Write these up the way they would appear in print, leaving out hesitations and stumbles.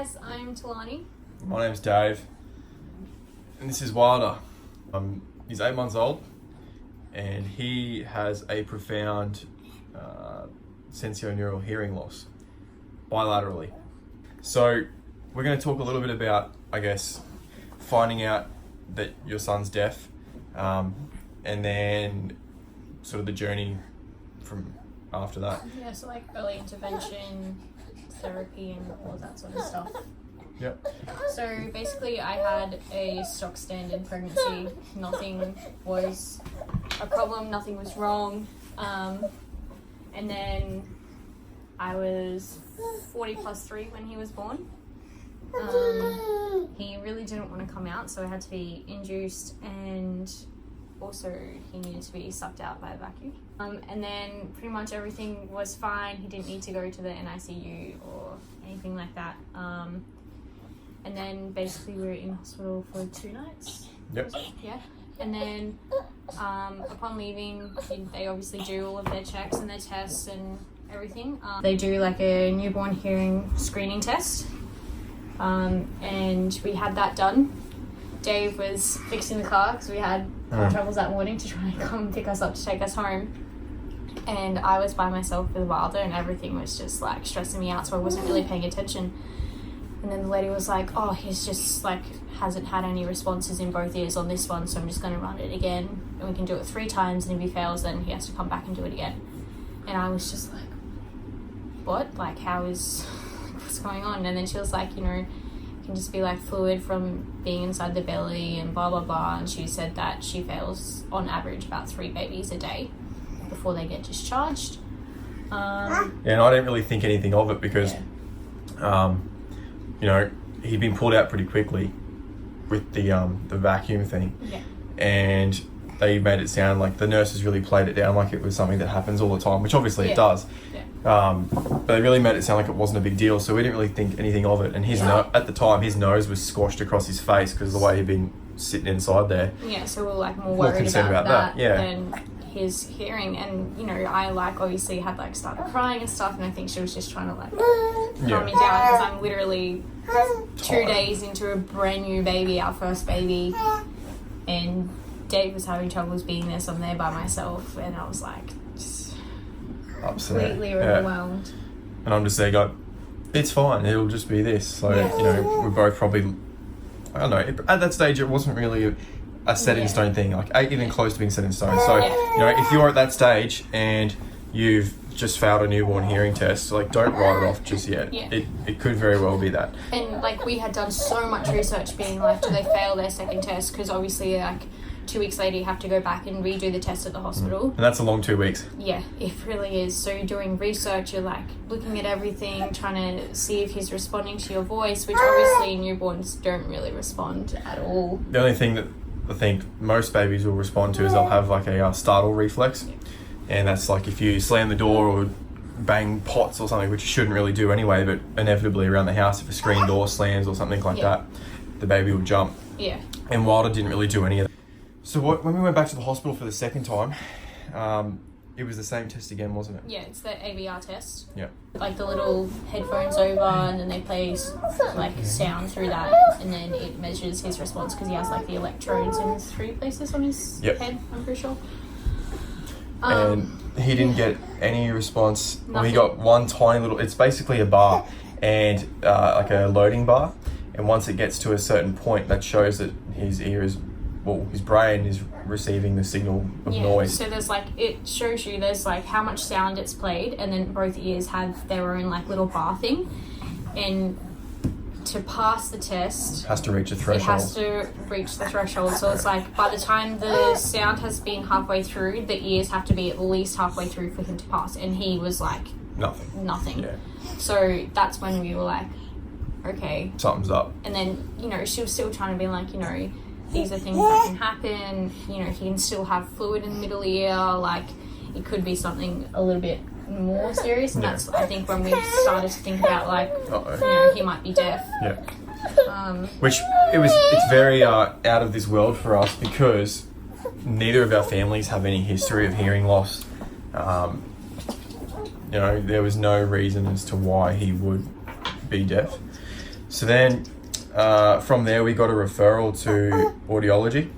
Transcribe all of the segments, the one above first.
guys, I'm Talani. My name's Dave, and this is Wilder. He's 8 months old, and he has a profound sensorineural hearing loss, bilaterally. So we're going to talk a little bit about, I guess, finding out that your son's deaf, and then sort of the journey from after that. Yeah, so like early intervention, therapy, and all of that sort of stuff. Yep. So basically, I had a stock standard pregnancy. Nothing was a problem. Nothing was wrong. And then I was 40 plus 3 when he was born. He really didn't want to come out, so I had to be induced, and also he needed to be sucked out by a vacuum. And then pretty much everything was fine. He didn't need to go to the NICU or anything like that. And then basically we were in hospital for 2 nights. Yep. Yeah. And then upon leaving, they obviously do all of their checks and their tests and everything. They do like a newborn hearing screening test. And we had that done. Dave was fixing the car because we had car troubles that morning to try and come pick us up to take us home. And I was by myself with Wilder, and everything was just like stressing me out, so I wasn't really paying attention. And then the lady was like, oh, he's just like hasn't had any responses in both ears on this one, so I'm just going to run it again, and we can do it 3 times, and if he fails then he has to come back and do it again. And I was just like, what? Like, how is what's going on? And then she was like, you know, it can just be like fluid from being inside the belly and blah blah blah. And she said that she fails on average about 3 babies a day before they get discharged. Yeah, and I didn't really think anything of it because you know, he'd been pulled out pretty quickly with the vacuum thing. Yeah. And they made it sound like the nurses really played it down like it was something that happens all the time, which obviously it does. Yeah. But they really made it sound like it wasn't a big deal, so we didn't really think anything of it. And his at the time, his nose was squashed across his face because of the way he'd been sitting inside there. Yeah, so we're like more worried about that than his hearing. And you know, I like obviously had like started crying and stuff, and I think she was just trying to like calm me down because I'm literally 2 days into a brand new baby, our first baby, and Dave was having troubles being there, so I'm there by myself, and I was like just completely overwhelmed. And I'm just there going, it's fine, it'll just be this. So you know, we're both probably, I don't know, at that stage it wasn't really a set in stone thing, like even close to being set in stone. So you know, if you're at that stage and you've just failed a newborn hearing test, like don't write it off just yet. It could very well be that. And like we had done so much research being like, do they fail their second test? Because obviously like 2 weeks later you have to go back and redo the test at the hospital. And that's a long 2 weeks. Yeah, it really is. So you're doing research, you're like looking at everything, trying to see if he's responding to your voice, which obviously newborns don't really respond at all. The only thing that I think most babies will respond to is they'll have like a startle reflex. And that's like if you slam the door or bang pots or something, which you shouldn't really do anyway, but inevitably around the house, if a screen door slams or something like that, the baby will jump. Yeah. And Wilder didn't really do any of that. So when we went back to the hospital for the second time, it was the same test again, wasn't it? Yeah, it's the AVR test. Yeah. Like the little headphones over, and then they play like sound through that, and then it measures his response because he has like the electrodes in 3 places on his head, I'm pretty sure. And he didn't get any response. Well, he got one tiny little, it's basically a bar and like a loading bar, and once it gets to a certain point that shows that his ear is, well, his brain is receiving the signal of noise. So there's like, it shows you there's like how much sound it's played, and then both ears have their own like little bar thing, and to pass the test, it has to reach a threshold. It has to reach the threshold. So it's like by the time the sound has been halfway through, the ears have to be at least halfway through for him to pass, and he was like nothing. Yeah. So that's when we were like, okay, something's up. And then, you know, she was still trying to be like, you know, these are things that can happen, you know, he can still have fluid in the middle ear, like it could be something a little bit more serious, and that's I think when we started to think about like you know, he might be deaf. Which it's very out of this world for us because neither of our families have any history of hearing loss. You know, there was no reason as to why he would be deaf. So then from there we got a referral to audiology,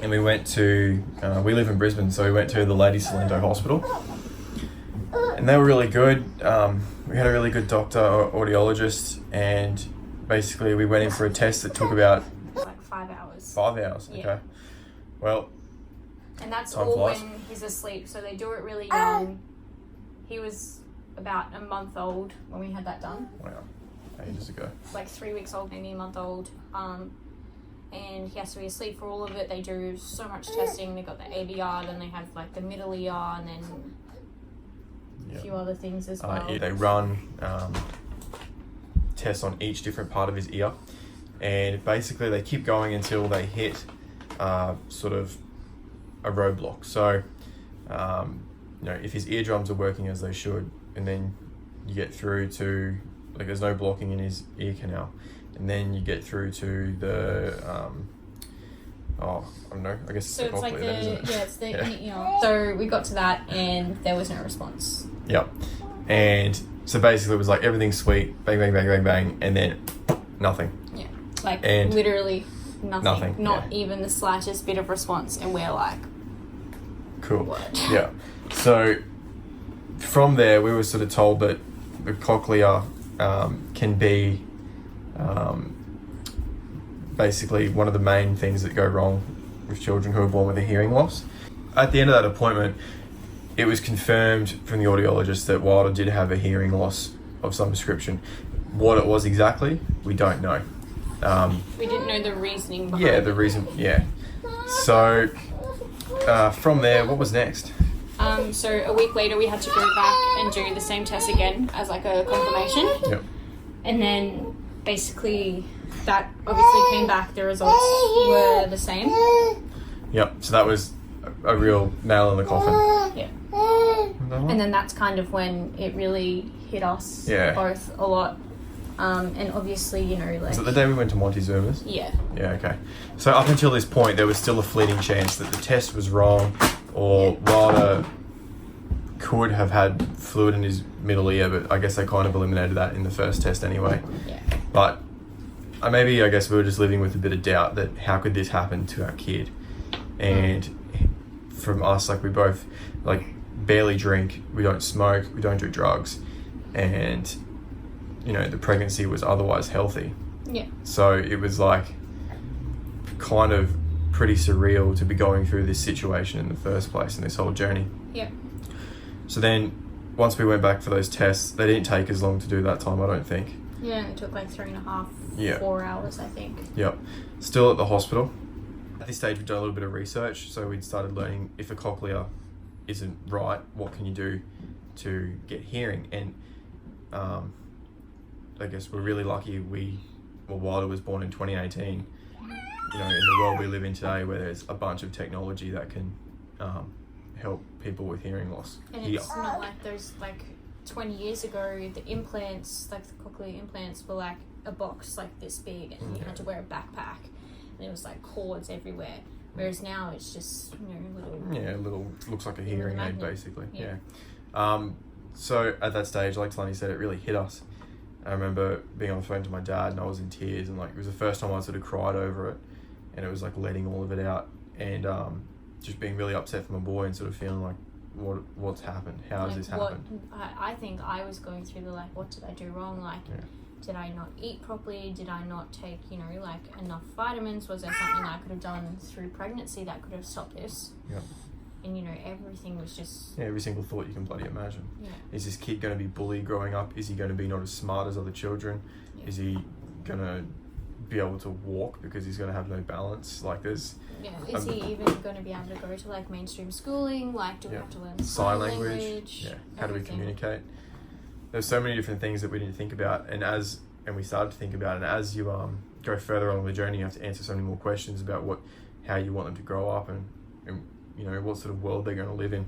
and we went to, we live in Brisbane, so we went to the Lady Cilento Hospital, and they were really good. We had a really good doctor, audiologist, and basically we went in for a test that took about like 5 hours. 5 hours, Yeah. okay. Well, and that's time all flies. when he's asleep, so they do it really young. He was about a month old when we had that done. wow, ages ago. Like 3 weeks old, maybe a month old. And he has to be asleep for all of it. They do so much testing. They got the ABR, then they have like the middle ER, and then a few other things as well. They run tests on each different part of his ear, and basically they keep going until they hit sort of a roadblock. So, if his eardrums are working as they should, and then you get through to, like, there's no blocking in his ear canal, and then you get through to the I don't know, I guess So it's like then, isn't it? it's the So we got to that and there was no response. Yep. And so basically it was like everything's sweet, bang, bang, bang, bang, bang, and then nothing. Yeah. Like And literally nothing. Not yeah. even the slightest bit of response, and we're like, Cool. what? Yeah. So from there we were sort of told that the cochlea can be basically one of the main things that go wrong with children who are born with a hearing loss. At the end of that appointment, it was confirmed from the audiologist that Wilder did have a hearing loss of some description. What it was exactly, we don't know. We didn't know the reasoning behind Yeah, it. the reason, yeah. So from there, what was next? So a week later we had to go back and do the same test again as like a confirmation. Yep. And then basically that obviously came back, the results were the same. Yep, so that was a real nail in the coffin. Yeah. And then that's kind of when it really hit us both a lot. And obviously, like... Was it the day we went to Montezuma's? Yeah. Yeah, okay. So up until this point, there was still a fleeting chance that the test was wrong, or Wilder could have had fluid in his middle ear, but I guess they kind of eliminated that in the first test anyway. Yeah. But maybe, I guess we were just living with a bit of doubt that how could this happen to our kid? And from us, like, we both, like, barely drink, we don't smoke, we don't do drugs, and, the pregnancy was otherwise healthy. Yeah. So it was, like, kind of pretty surreal to be going through this situation in the first place, in this whole journey. Yeah. So then, once we went back for those tests, they didn't take as long to do that time, I don't think. Yeah, it took like 3.5, 4 hours, I think. Yep. Still at the hospital. At this stage, we'd done a little bit of research, so we'd started learning if a cochlea isn't right, what can you do to get hearing? And I guess we're really lucky Wilder was born in 2018. In the world we live in today, where there's a bunch of technology that can help people with hearing loss. And it's not like those, like, 20 years ago, the implants, like the cochlear implants, were like a box like this big, and you had to wear a backpack, and it was like cords everywhere. Whereas now it's just, little... looks like a hearing aid, basically. Yeah. So at that stage, like Cilento said, it really hit us. I remember being on the phone to my dad, and I was in tears, and like it was the first time I sort of cried over it, and it was like letting all of it out, and just being really upset for my boy, and sort of feeling like, what's happened? How has this happened? I think I was going through the, like, what did I do wrong? Like, did I not eat properly? Did I not take, like, enough vitamins? Was there something I could have done through pregnancy that could have stopped this? Yeah. And, everything was just... Yeah, every single thought you can bloody imagine. Yeah. Is this kid going to be bullied growing up? Is he going to be not as smart as other children? Yeah. Is he going to be able to walk because he's going to have no balance? Like, there's... Yeah, is he even going to be able to go to, like, mainstream schooling? Like, do we have to learn sign language? Yeah, how do we communicate? There's so many different things that we didn't think about, and we started to think about, and as you go further along the journey, you have to answer so many more questions about how you want them to grow up, and what sort of world they're going to live in.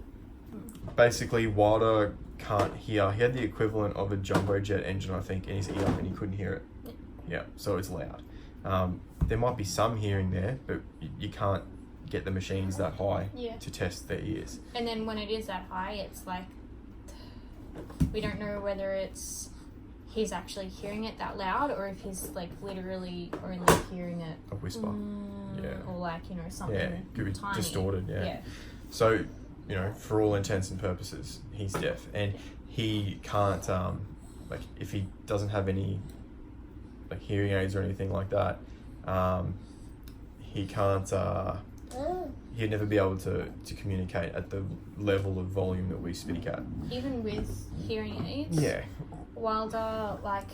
Basically, Wilder can't hear. He had the equivalent of a jumbo jet engine, I think, in his ear, and he couldn't hear it. Yeah, so it's loud. There might be some hearing there, but you can't get the machines that high to test their ears. And then when it is that high, it's like, we don't know whether it's he's actually hearing it that loud, or if he's like literally only hearing it A whisper. or like, you know, something could be tiny. distorted. So, you know, for all intents and purposes, he's deaf, and he can't like, if he doesn't have any like hearing aids or anything like that, he can't he'd never be able to communicate at the level of volume that we speak at. Even with hearing aids? Yeah. Wilder, like,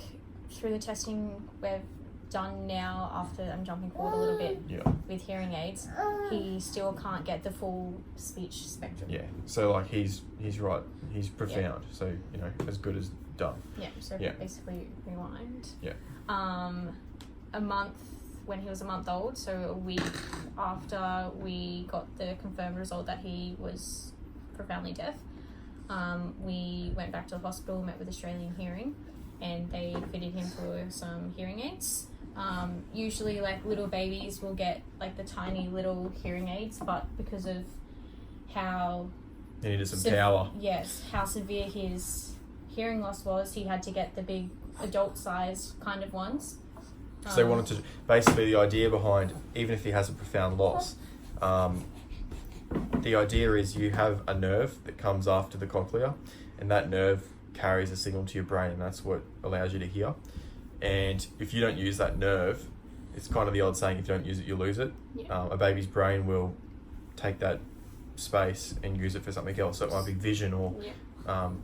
through the testing we've done now, after I'm jumping forward a little bit with hearing aids, he still can't get the full speech spectrum. Yeah, so like he's right, he's profound, so, you know, as good as done. Yeah, so basically rewind. Yeah. A month, when he was a month old, so a week after we got the confirmed result that he was profoundly deaf, we went back to the hospital, met with Australian Hearing, and they fitted him for some hearing aids. Usually, like, little babies will get like the tiny little hearing aids, but because of how he needed some power. Yes, how severe his hearing loss was, he had to get the big adult-sized kind of ones. So they wanted to, basically the idea behind, even if he has a profound loss, the idea is you have a nerve that comes after the cochlea, and that nerve carries a signal to your brain, and that's what allows you to hear. And if you don't use that nerve, it's kind of the old saying, if you don't use it, you lose it. A baby's brain will take space and use it for something else. So it might be vision or you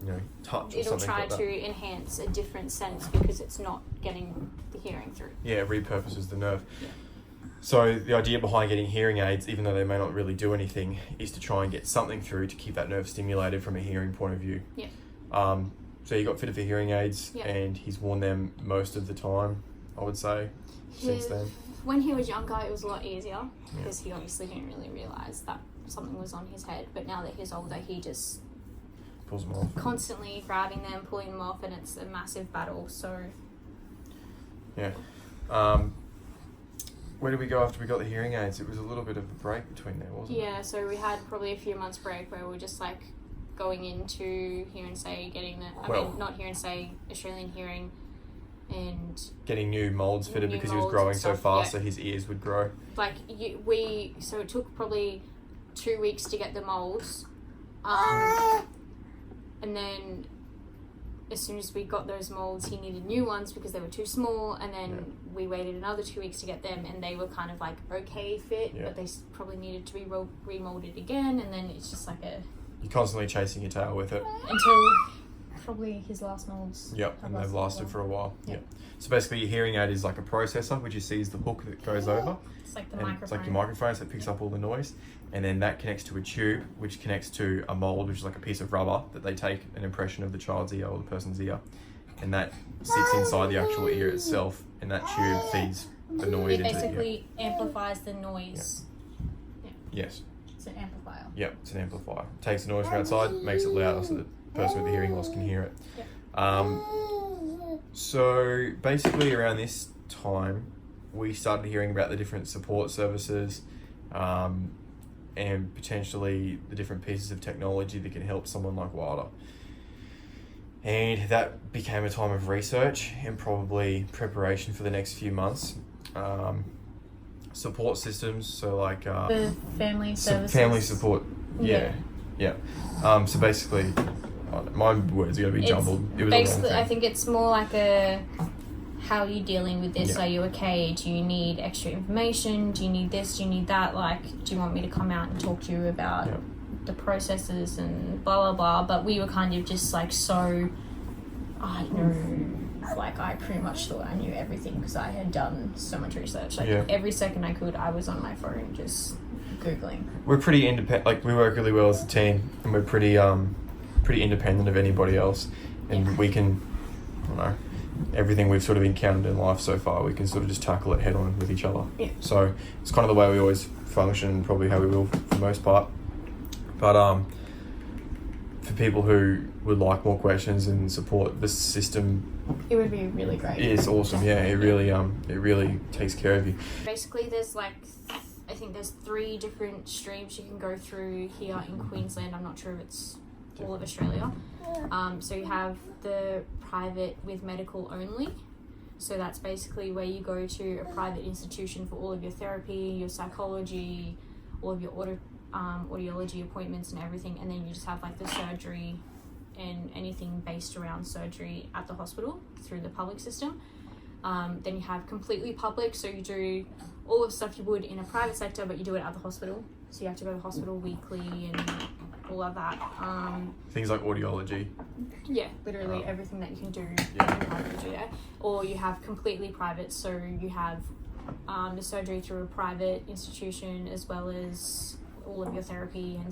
know, touch or It'll something try like that. to enhance a different sense because it's not getting the hearing through. Yeah, it repurposes the nerve. Yeah. So the idea behind getting hearing aids, even though they may not really do anything, is to try and get something through to keep that nerve stimulated from a hearing point of view. Yeah. So he got fitted for hearing aids, Yeah. and he's worn them most of the time, I would say, since then. When he was younger, it was a lot easier because he obviously didn't really realise that something was on his head. But now that he's older, he just Pulls them off. constantly grabbing them, pulling them off, and it's a massive battle. So yeah. Where did we go after we got the hearing aids? It was a little bit of a break between there, wasn't it? yeah, so we had probably a few months break where we were just like going into Hear and Say, getting not Hear and Say, Australian Hearing, and getting new moulds fitted new because he was moulds growing and so stuff, fast, so his ears would grow. like so it took probably 2 weeks to get the moulds, and then as soon as we got those moulds, he needed new ones because they were too small, and then we waited another 2 weeks to get them, and they were kind of like okay fit, but they probably needed to be remolded again, and then it's just like You're constantly chasing your tail with it. until probably his last molds. Yep, and they've lasted for a while. Yep. So basically your hearing aid is like a processor, which you see is the hook that goes over. It's like the and microphone. It's like your microphone, so it picks up all the noise. And then that connects to a tube, which connects to a mold, which is like a piece of rubber that they take an impression of the child's ear or the person's ear. And that sits inside the actual ear itself, and that tube feeds the noise It into the ear. basically amplifies the noise. Yes. It's an amplifier. Yep, it's an amplifier. It takes the noise from outside, makes it louder so that the person with the hearing loss can hear it. Yep. So basically around this time, we started hearing about the different support services and potentially the different pieces of technology that can help someone like Wilder. And that became a time of research and probably preparation for the next few months. Support systems, so like The family services. family support. Yeah. So basically, my words are going to be jumbled. It was Basically, a long I thing. think it's more like how are you dealing with this? Yeah. Are you okay? Do you need extra information? Do you need this? Do you need that? Like, do you want me to come out and talk to you about the processes and blah, blah, blah? But we were kind of just like so, I don't know, like I pretty much thought I knew everything because I had done so much research. Like every second I could, I was on my phone just Googling. We're pretty independent. Like we work really well as a team, and we're pretty independent of anybody else, and we can, I don't know, everything we've sort of encountered in life so far, we can sort of just tackle it head on with each other. Yeah. So it's kind of the way we always function, probably how we will for the most part. But for people who would like more questions and support the system, it would be really great. it is awesome. Yeah, it really takes care of you. Basically, there's like, I think there's 3 different streams you can go through here in Queensland. I'm not sure if it's all of Australia. So you have the private with medical only. So that's basically where you go to a private institution for all of your therapy, your psychology, all of your audiology appointments and everything. And then you just have like the surgery and anything based around surgery at the hospital through the public system. Then you have completely public, so you do all of the stuff you would in a private sector, but you do it at the hospital. So you have to go to the hospital weekly and all of that. Things like audiology. Yeah, literally everything that you can do in private, you do there. Or you have completely private, so you have the surgery through a private institution, as well as all of your therapy and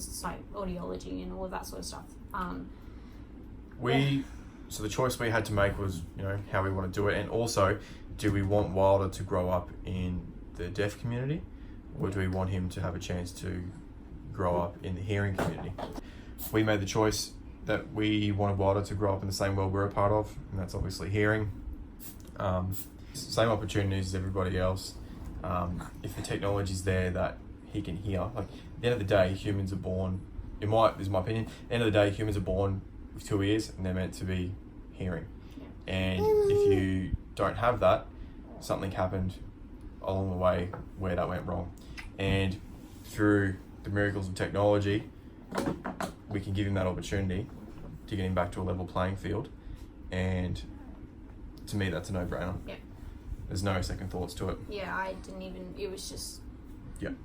audiology and all of that sort of stuff. So the choice we had to make was, how we want to do it, and also, do we want Wilder to grow up in the deaf community, or do we want him to have a chance to grow up in the hearing community? We made the choice that we wanted Wilder to grow up in the same world we're a part of, and that's obviously hearing. Same opportunities as everybody else. If the technology's there that he can hear, like at the end of the day, humans are born, this is my opinion, at the end of the day, humans are born with 2 ears and they're meant to be hearing. Yeah. And if you don't have that, something happened along the way where that went wrong. And through the miracles of technology, we can give him that opportunity to get him back to a level playing field. And to me, that's a no-brainer. Yeah. There's no second thoughts to it. Yeah, I didn't even, it was just,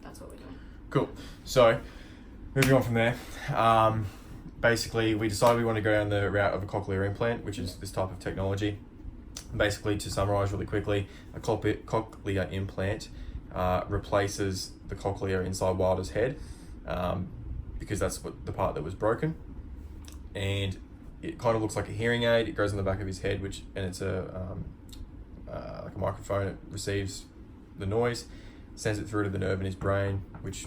that's what we're doing. Cool. So, moving on from there, basically we decided we want to go down the route of a cochlear implant, which is this type of technology. Basically, to summarize really quickly, a cochlear implant replaces the cochlea inside Wilder's head, because that's the part that was broken, and it kind of looks like a hearing aid. It goes on the back of his head, and it's like a microphone. It receives the noise, sends it through to the nerve in his brain, which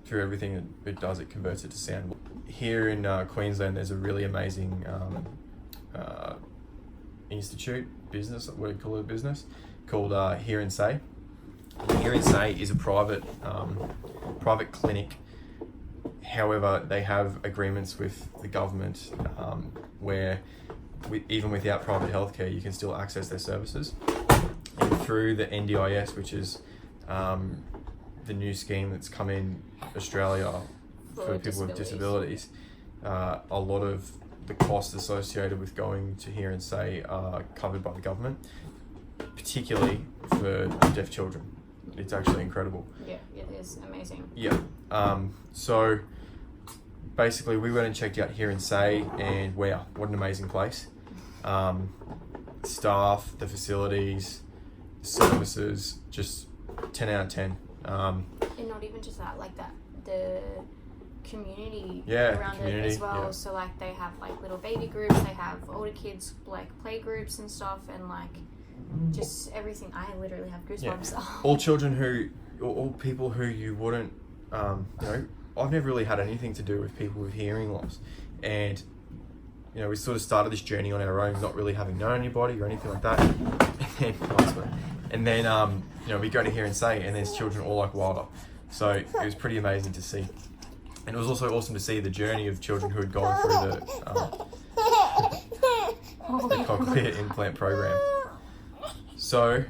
through everything it does, it converts it to sound. Here in Queensland, there's a really amazing business, what do you call it, business, called Hear and Say. Hear and Say is a private clinic. However, they have agreements with the government where even without private healthcare, you can still access their services. And through the NDIS, which is the new scheme that's come in Australia for people with disabilities, a lot of the costs associated with going to Hear and Say are covered by the government, particularly for deaf children. It's actually incredible. Yeah, it is amazing. Yeah. So basically we went and checked out Hear and Say, and wow, what an amazing place. Staff, the facilities, services, just 10 out of 10. And not even just that, like that, the community around it as well. So like they have like little baby groups, they have older kids like play groups and stuff, and like just everything. I literally have goosebumps. All people who you wouldn't, I've never really had anything to do with people with hearing loss, and we sort of started this journey on our own, not really having known anybody or anything like that. And then we go to Hear and Say, and there's children all like Wilder. So it was pretty amazing to see. And it was also awesome to see the journey of children who had gone through the cochlear implant program. So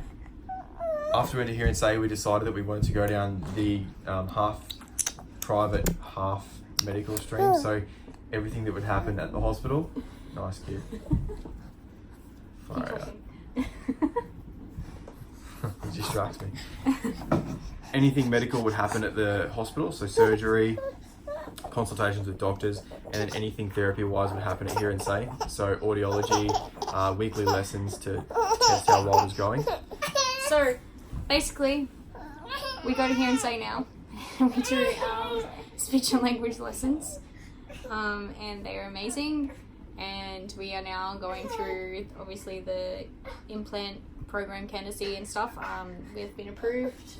after we went to Hear and Say, we decided that we wanted to go down the half private, half medical stream. So everything that would happen at the hospital. Nice kid. Far out. It distracts me. Anything medical would happen at the hospital, so surgery, consultations with doctors, and then anything therapy-wise would happen at Hear and Say. So audiology, weekly lessons to test how Wilder's going. So basically, we go to Hear and Say now. We do speech and language lessons, and they are amazing. And we are now going through, obviously, the implant program candidacy and stuff. We've been approved.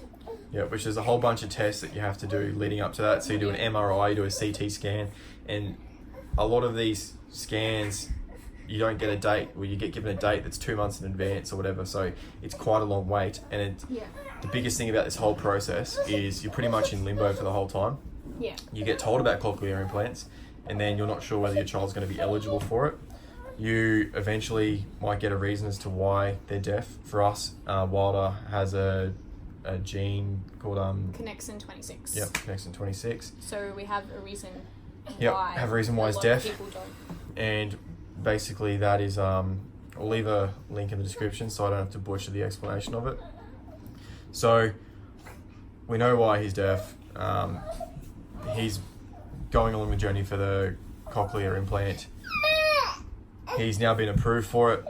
Yeah, which is a whole bunch of tests that you have to do leading up to that. So you do an MRI, you do a CT scan, and a lot of these scans, you don't get a date, or you get given a date that's 2 months in advance or whatever. So it's quite a long wait. And the biggest thing about this whole process is you're pretty much in limbo for the whole time. Yeah. You get told about cochlear implants, and then you're not sure whether your child's going to be eligible for it. You eventually might get a reason as to why they're deaf. For us, Wilder has a gene called Connexin 26. Yep, Connexin 26. So we have a reason Yep, why. have a reason why a he's lot deaf. of people don't. And basically that is, I'll leave a link in the description so I don't have to butcher the explanation of it. So we know why he's deaf. He's going along the journey for the cochlear implant. He's now been approved for it.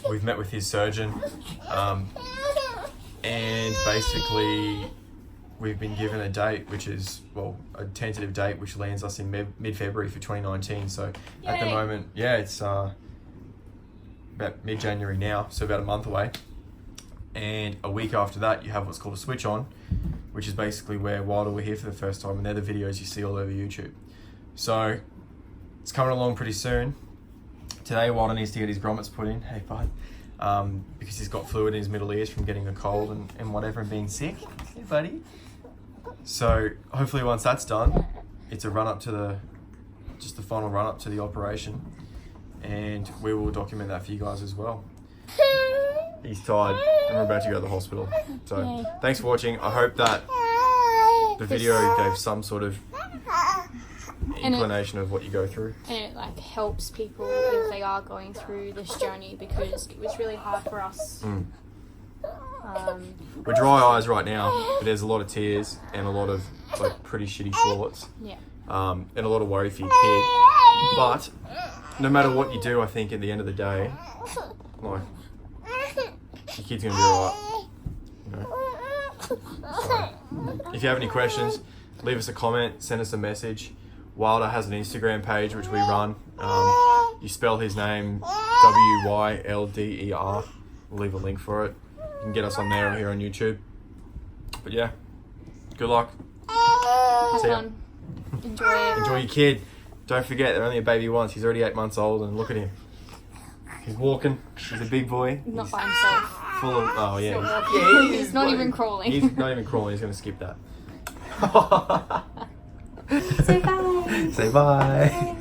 We've met with his surgeon, and basically we've been given a date, which is, well, a tentative date, which lands us in mid-February for 2019. So at the moment, yeah, it's about mid-January now, so about a month away. And a week after that, you have what's called a switch on, which is basically where Wilder were here for the first time, and they're the videos you see all over YouTube. So it's coming along pretty soon. Today, Wilder needs to get his grommets put in. Hey, bud. Because he's got fluid in his middle ears from getting a cold and whatever and being sick. Hey, buddy. So hopefully once that's done, it's a run up to the final run up to the operation, and we will document that for you guys as well. He's tired and we're about to go to the hospital. So thanks for watching. I hope that the video gave some sort of inclination of what you go through. And it like helps people if they are going through this journey, because it was really hard for us. We're dry eyes right now, but there's a lot of tears and a lot of like pretty shitty thoughts. Yeah. And a lot of worry for your kid. But no matter what you do, I think at the end of the day, like, your kid's gonna be alright. You know? So, if you have any questions, leave us a comment, send us a message. Wilder has an Instagram page which we run. You spell his name Wilder. We'll leave a link for it. You can get us on there or here on YouTube. But yeah, good luck. Have fun. Enjoy it. Enjoy your kid. Don't forget, they're only a baby once. He's already 8 months old, and look at him. He's walking. He's a big boy. Not by himself. Full of, oh yeah. He's not even crawling. He's not even crawling. He's going to skip that. Say bye. Say bye.